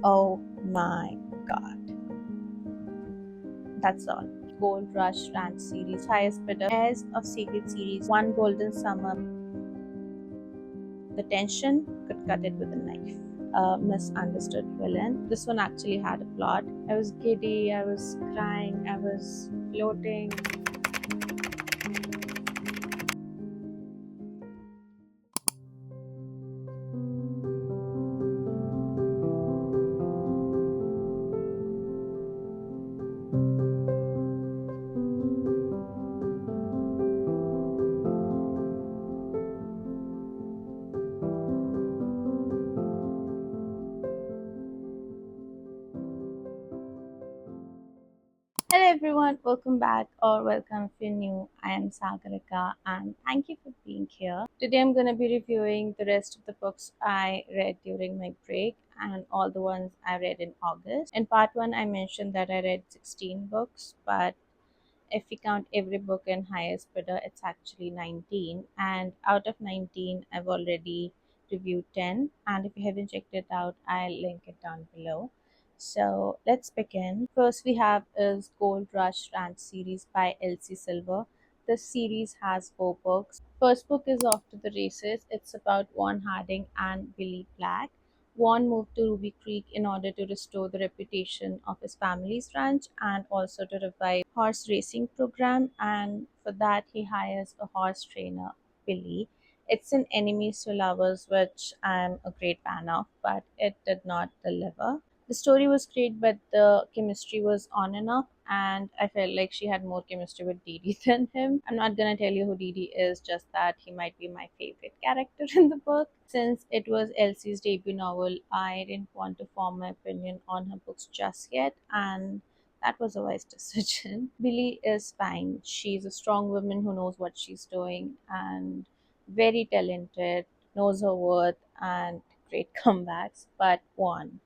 Oh my god. That's all. Gold Rush Ranch series, highest bidder, Heirs of Secret series, One Golden Summer. The tension could cut it with a knife. A misunderstood villain. This one actually had a plot. I was giddy, I was crying, I was floating. Hello everyone, welcome back or welcome if you're new. I am Sagarika and thank you for being here. Today I'm going to be reviewing the rest of the books I read during my break and all the ones I read in August. In part 1 I mentioned that I read 16 books, but if we count every book in highest bidder, it's actually 19. And out of 19, I've already reviewed 10. And if you haven't checked it out, I'll link it down below. So let's begin. First, we have is Gold Rush Ranch series by Elsie Silver. This series has 4 books. First book is Off to the Races. It's about Vaughn Harding and Billy Black. Vaughn moved to Ruby Creek in order to restore the reputation of his family's ranch and also to revive horse racing program, and for that he hires a horse trainer, Billy. It's an enemies to lovers, which I'm a great fan of, but it did not deliver. The story was great, but the chemistry was on and off, and I felt like she had more chemistry with Dee than him. I'm not gonna tell you who Dee is, just that he might be my favorite character in the book. Since it was Elsie's debut novel, I didn't want to form my opinion on her books just yet, and that was a wise decision. Billy is fine. She's a strong woman who knows what she's doing and very talented, knows her worth, and great comebacks, but one.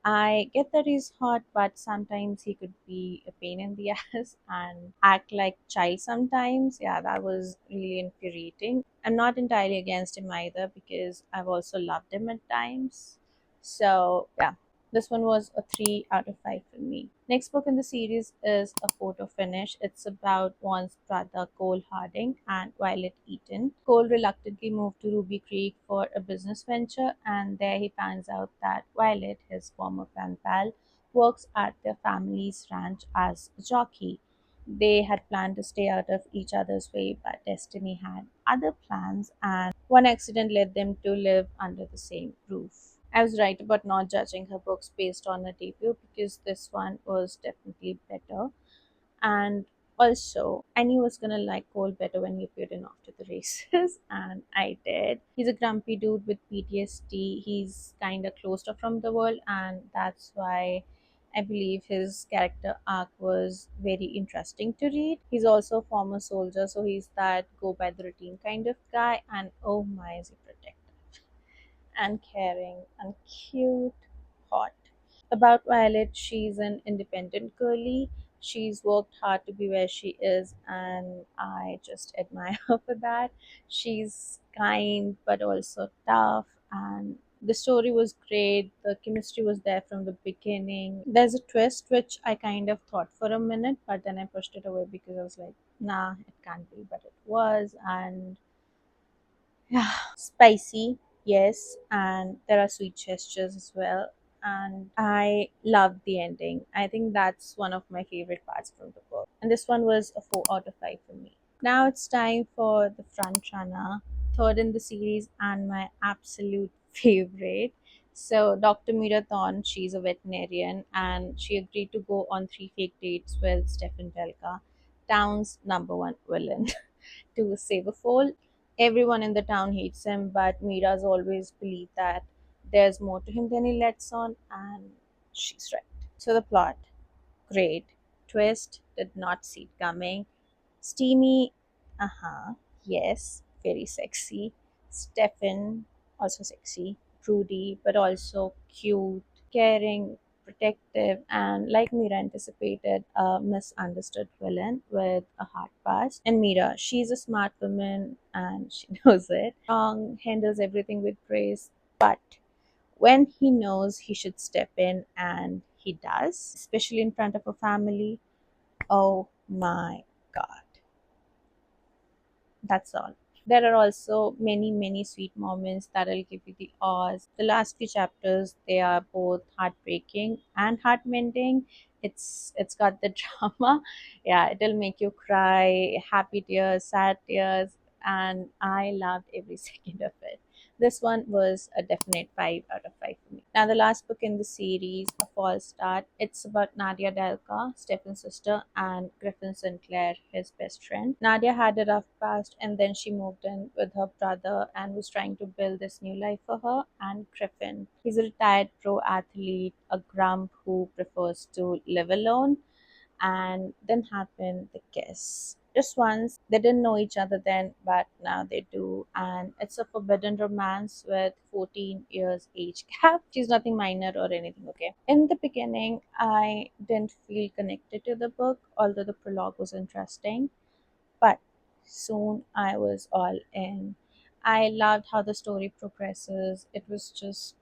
I get that he's hot, but sometimes he could be a pain in the ass and act like child sometimes. Yeah, that was really infuriating. I'm not entirely against him either because I've also loved him at times. So yeah, this one was a 3 out of 5 for me. Next book in the series is A Photo Finish. It's about Vaughn's brother Cole Harding and Violet Eaton. Cole reluctantly moved to Ruby Creek for a business venture, and there he finds out that Violet, his former pen pal, works at their family's ranch as a jockey. They had planned to stay out of each other's way, but destiny had other plans, and one accident led them to live under the same roof. I was right about not judging her books based on her debut because this one was definitely better. And also, I knew I was gonna like Cole better when he appeared in After the Races, and I did. He's a grumpy dude with PTSD. He's kind of closed off from the world, and that's why I believe his character arc was very interesting to read. He's also a former soldier, so he's that go by the routine kind of guy, and oh my, is he protective and caring and cute, hot. About Violet, she's an independent girly. She's worked hard to be where she is, and I just admire her for that. She's kind but also tough, and the story was great. The chemistry was there from the beginning. There's a twist which I kind of thought for a minute, but then I pushed it away because I was like, nah, it can't be, but it was. And yeah, spicy, yes, and there are sweet gestures as well. And I loved the ending. I think that's one of my favorite parts from the book. And this one was a 4 out of 5 for me. Now it's time for the front runner, third in the series, and my absolute favorite. So, Dr. Mira Thorne, she's a veterinarian, and she agreed to go on 3 fake dates with Stefan Delka, town's number 1 villain, to save a foal. Everyone in the town hates him, but Mira's always believed that there's more to him than he lets on, and she's right. So the plot, great. Twist, did not see it coming. Steamy, yes, very sexy. Stefan, also sexy. Prudy, but also cute, caring, protective, and like Mira anticipated, a misunderstood villain with a hard past. And Mira, she's a smart woman and she knows it. Strong, handles everything with grace, but when he knows he should step in, and he does, especially in front of a family. Oh my god, that's all. There are also many, many sweet moments that'll give you the awes. The last few chapters, they are both heartbreaking and heart mending. It's got the drama. Yeah, it'll make you cry, happy tears, sad tears, and I loved every second of it. This one was a definite 5 out of 5 for me. Now, the last book in the series, A False Start, it's about Nadia Delka, Stefan's sister, and Griffin Sinclair, his best friend. Nadia had a rough past, and then she moved in with her brother and was trying to build this new life for her. And Griffin, he's a retired pro athlete, a grump who prefers to live alone. And then happened the kiss. Just once. They didn't know each other then, but now they do. And it's a forbidden romance with 14 years age gap. She's nothing minor or anything, okay? In the beginning, I didn't feel connected to the book, although the prologue was interesting. But soon I was all in. I loved how the story progresses. It was just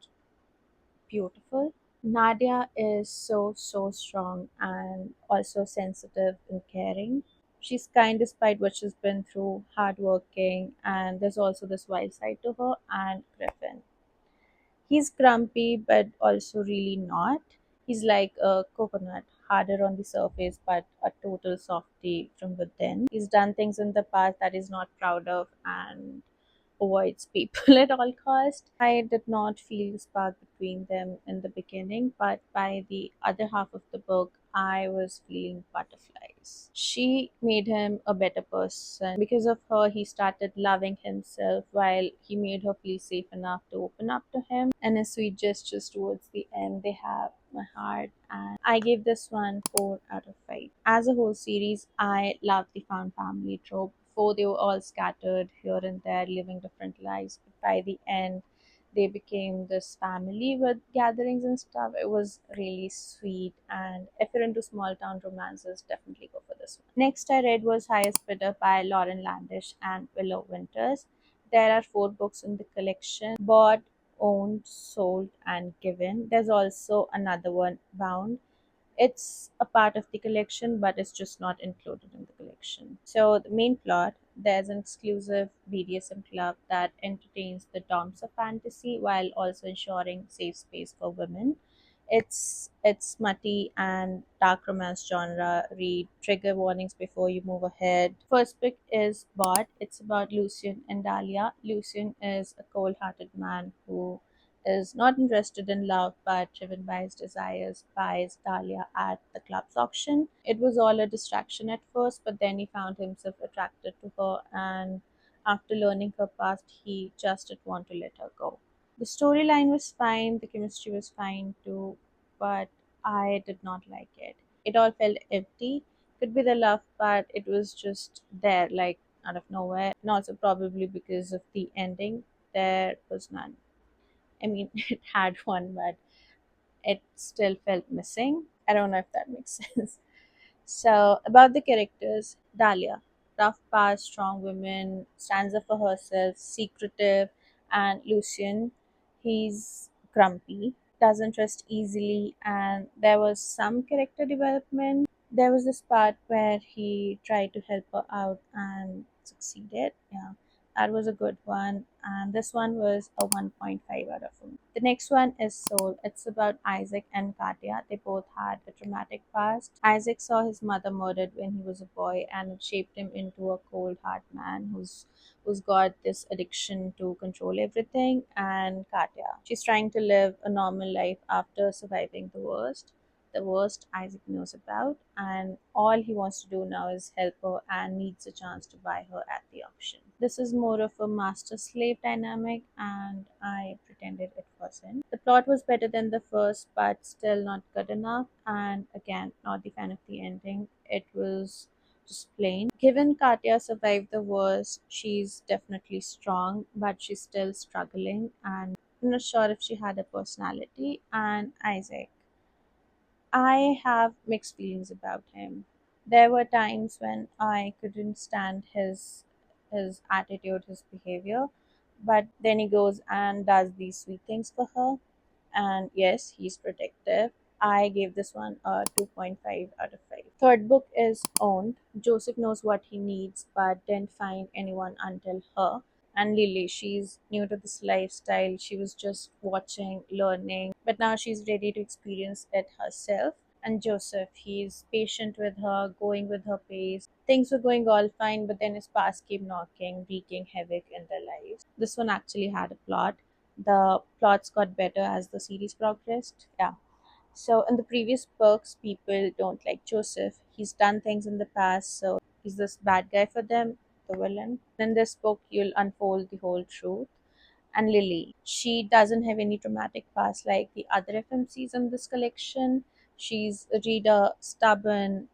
beautiful. Nadia is so strong and also sensitive and caring. She's kind despite what she's been through, hardworking, and there's also this wild side to her. And Griffin, he's grumpy but also really not. He's like a coconut, harder on the surface but a total softie from within. He's done things in the past that he's not proud of and avoids people at all cost. I did not feel the spark between them in the beginning, but by the other half of the book, I was feeling butterflies. She made him a better person. Because of her, he started loving himself while he made her feel safe enough to open up to him. And his sweet gestures towards the end, they have my heart. And I gave this one 4 out of 5. As a whole series, I love the found family trope. Before, they were all scattered here and there, living different lives. But by the end, they became this family with gatherings and stuff. It was really sweet. And if you're into small town romances, definitely go for this one. Next, I read was Highest Bidder by Lauren Landish and Willow Winters. There are 4 books in the collection: Bought, Owned, Sold, and Given. There's also another one, Bound. It's a part of the collection, but it's just not included in the collection. So the main plot: there's an exclusive BDSM club that entertains the doms of fantasy while also ensuring safe space for women. It's smutty and dark romance genre. Read trigger warnings before you move ahead. First pick is Bot. It's about Lucian and Dahlia. Lucian is a cold-hearted man who is not interested in love but driven by his desires, buys Dahlia at the club's auction. It was all a distraction at first, but then he found himself attracted to her, and after learning her past, he just didn't want to let her go. The storyline was fine, the chemistry was fine too, but I did not like it. It all felt empty. Could be the love part, it was just there, like out of nowhere, and also probably because of the ending, there was none. I mean, it had one, but it still felt missing. I don't know if that makes sense. So, about the characters: Dahlia, tough past, strong woman, stands up for herself, secretive, and Lucian, he's grumpy, doesn't trust easily, and there was some character development. There was this part where he tried to help her out and succeeded. Yeah, that was a good one. And this one was a 1.5 out of 4. The next one is Soul. It's about Isaac and Katya. They both had a traumatic past. Isaac saw his mother murdered when he was a boy, and it shaped him into a cold heart man who's got this addiction to control everything. And Katya, she's trying to live a normal life after surviving the worst Isaac knows about, and all he wants to do now is help her and needs a chance to buy her at the auction. This is more of a master slave dynamic, and I pretended it wasn't. The plot was better than the first, but still not good enough, and again, not the fan of the ending. It was just plain. Given Katya survived the worst, she's definitely strong, but she's still struggling, and I'm not sure if she had a personality. And Isaac, I have mixed feelings about him. There were times when I couldn't stand his attitude, his behavior, but then he goes and does these sweet things for her. and yes, he's protective. I gave this one a 2.5 out of 5. Third book is Owned. Joseph knows what he needs but didn't find anyone until her. And Lily, she's new to this lifestyle. She was just watching, learning, but now she's ready to experience it herself. And Joseph, he's patient with her, going with her pace. Things were going all fine, but then his past came knocking, wreaking havoc in their lives. This one actually had a plot. The plots got better as the series progressed. Yeah. So in the previous books, people don't like Joseph. He's done things in the past, so he's this bad guy for them, the villain. In this book, you'll unfold the whole truth. And Lily, she doesn't have any traumatic past like the other FMCs in this collection. She's a reader, stubborn,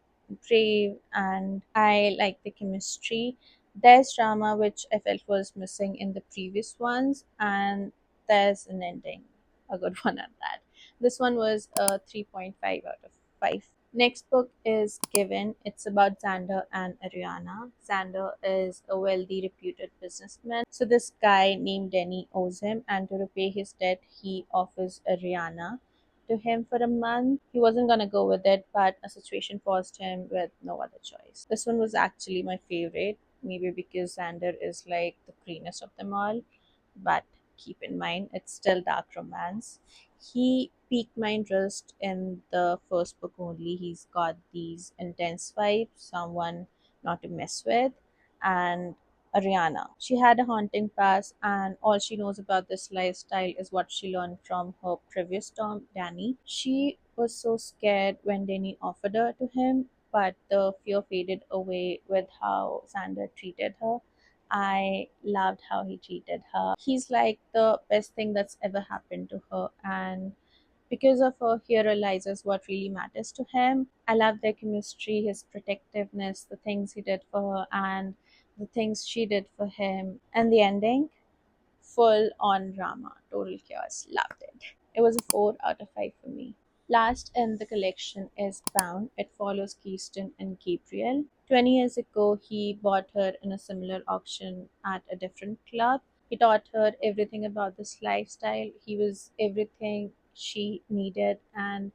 brave, and I like the chemistry. There's drama which I felt was missing in the previous ones, and there's an ending, a good one at that. This one was a 3.5 out of 5. Next book is Given. It's about Xander and Ariana. Xander is a wealthy, reputed businessman. So this guy named Denny owes him, and to repay his debt, he offers Ariana to him for a month. He wasn't gonna go with it, but a situation forced him with no other choice. This one was actually my favorite, maybe because Xander is like the cleanest of them all, but keep in mind it's still dark romance. He piqued my interest in the first book only. He's got these intense vibes, someone not to mess with, and Ariana. She had a haunting past, and all she knows about this lifestyle is what she learned from her previous Tom, Danny. She was so scared when Danny offered her to him, but the fear faded away with how Xander treated her. I loved how he treated her. He's like the best thing that's ever happened to her, and because of her, he realizes what really matters to him. I love their chemistry, his protectiveness, the things he did for her, and the things she did for him. And the ending, full on drama, total chaos. Loved it. It was a 4 out of 5 for me. Last in the collection is Bound. It follows Keyston and Gabriel. 20 years ago, he bought her in a similar auction at a different club. He taught her everything about this lifestyle. He was everything she needed, and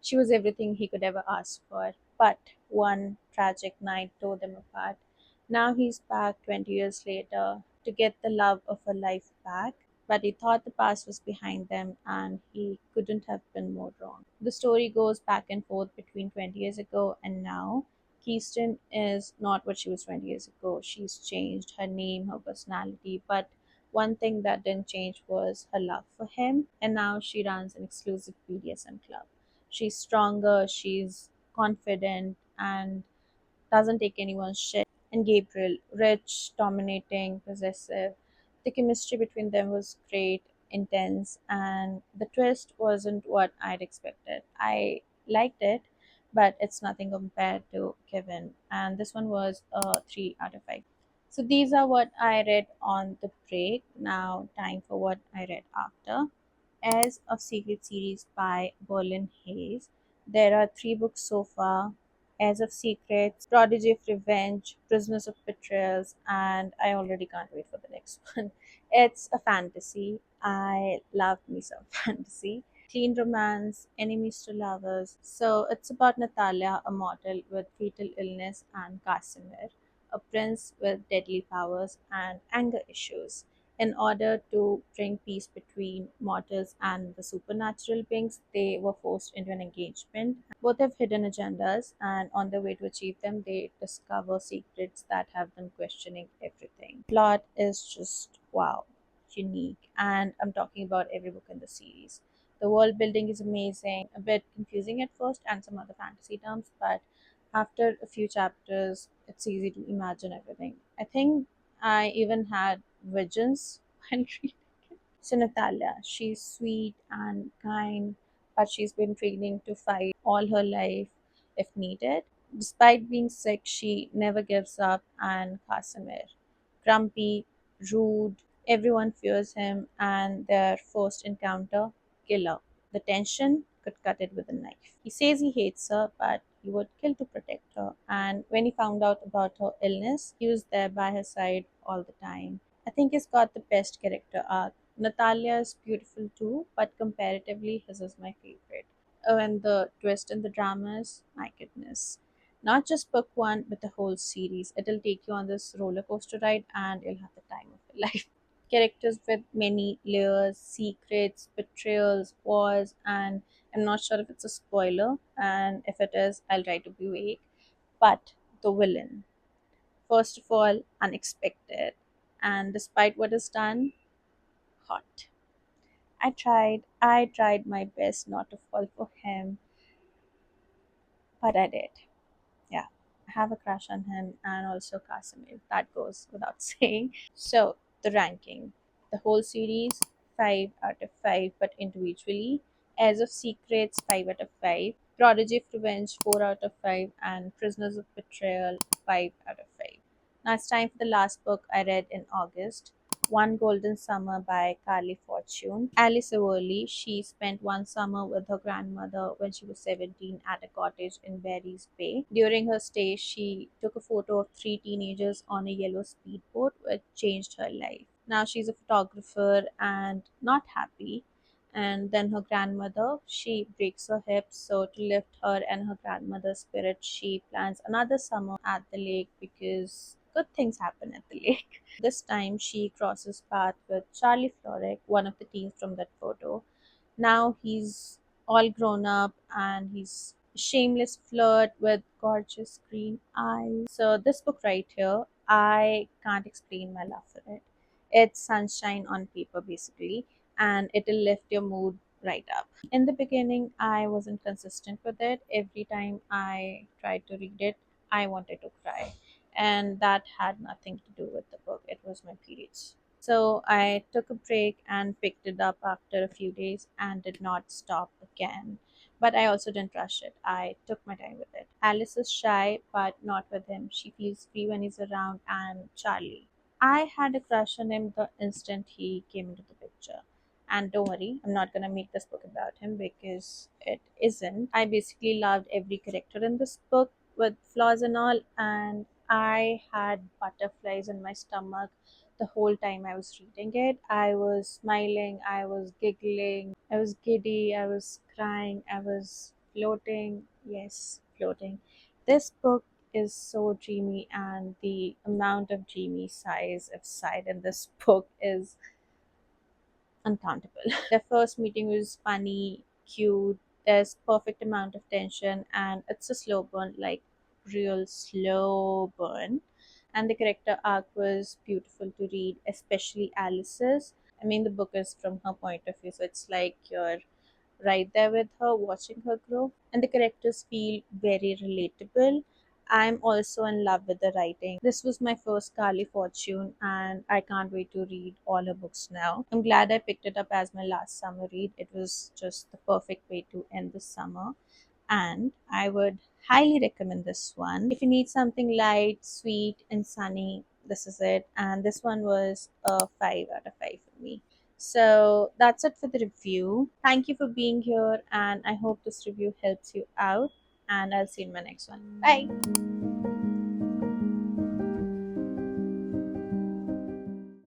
she was everything he could ever ask for. But one tragic night tore them apart. Now he's back 20 years later to get the love of her life back, but he thought the past was behind them and he couldn't have been more wrong. The story goes back and forth between 20 years ago and now. Keyston is not what she was 20 years ago. She's changed her name, her personality, but one thing that didn't change was her love for him, and now she runs an exclusive BDSM club. She's stronger, she's confident, and doesn't take anyone's shit. And Gabriel, rich, dominating, possessive. The chemistry between them was great, intense, and the twist wasn't what I'd expected. I liked it, but it's nothing compared to Kevin. And this one was a 3 out of 5. So these are what I read on the break. Now, time for what I read after. Heirs of Secret series by Berlin Hayes. There are 3 books so far: Heirs of Secrets, Prodigy of Revenge, Prisoners of Betrayals, and I already can't wait for the next one. It's a fantasy. I love me some fantasy. Clean romance, enemies to lovers. So it's about Natalia, a mortal with fatal illness, and Casimir, a prince with deadly powers and anger issues. In order to bring peace between mortals and the supernatural beings, they were forced into an engagement. Both have hidden agendas, and on their way to achieve them, they discover secrets that have them questioning everything. Plot is just wow, unique, and I'm talking about every book in the series. The world building is amazing, a bit confusing at first, and some other fantasy terms, but after a few chapters, it's easy to imagine everything. I think I even had visions when reading. So Natalia, she's sweet and kind, but she's been training to fight all her life if needed. Despite being sick, she never gives up. And Casimir, grumpy, rude, everyone fears him, and their first encounter, killer. The tension could cut it with a knife. He says he hates her, but he would kill to protect her. And when he found out about her illness, he was there by her side all the time. I think he's got the best character arc. Natalia is beautiful too, but comparatively, his is my favorite. Oh, and the twist in the dramas, my goodness. Not just book one, but the whole series. It'll take you on this roller coaster ride and you'll have the time of your life. Characters with many layers, secrets, betrayals, wars, and I'm not sure if it's a spoiler, and if it is, I'll try to be vague. But the villain, first of all, unexpected, and despite what is done, hot. I tried my best not to fall for him, but I did. Yeah, I have a crush on him and also Casimir. That goes without saying. So, the ranking. The whole series, 5 out of 5, but individually. Heirs of Secrets, 5 out of 5. Prodigy of Revenge, 4 out of 5. And Prisoners of Betrayal, 5 out of 5. Now it's time for the last book I read in August. One Golden Summer by Carley Fortune. Alice Everly, she spent one summer with her grandmother when she was 17 at a cottage in Barry's Bay. During her stay, she took a photo of three teenagers on a yellow speedboat, which changed her life. Now she's a photographer and not happy. And then her grandmother, she breaks her hip, so to lift her and her grandmother's spirit, she plans another summer at the lake because good things happen at the lake. This time she crosses path with Charlie Florek, one of the teens from that photo. Now he's all grown up and he's a shameless flirt with gorgeous green eyes. So this book right here, I can't explain my love for it. It's sunshine on paper basically, and it'll lift your mood right up. In the beginning, I wasn't consistent with it. Every time I tried to read it, I wanted to cry. And that had nothing to do with the book. It was my periods. So I took a break and picked it up after a few days and did not stop again. But I also didn't rush it. I took my time with it. Alice is shy, but not with him. She feels free when he's around, and Charlie. I had a crush on him the instant he came into the picture. And don't worry, I'm not gonna make this book about him because it isn't. I basically loved every character in this book with flaws and all, and I had butterflies in my stomach the whole time I was reading it. I was smiling, I was giggling, I was giddy, I was crying, I was floating. Yes, floating. This book is so dreamy, and the amount of dreamy sighs I've sighed in this book is uncountable. Their first meeting was funny, cute, there's perfect amount of tension, and it's a slow burn, like real slow burn. And the character arc was beautiful to read, especially Alice's. I mean, the book is from her point of view, so it's like you're right there with her, watching her grow. And the characters feel very relatable. I'm also in love with the writing. This was my first Carly Fortune, and I can't wait to read all her books now. I'm glad I picked it up as my last summer read. It was just the perfect way to end the summer, and I would highly recommend this one. If you need something light, sweet, and sunny, this is it. And this one was a 5 out of 5 for me. So that's it for the review. Thank you for being here, and I hope this review helps you out. And I'll see you in my next one. Bye.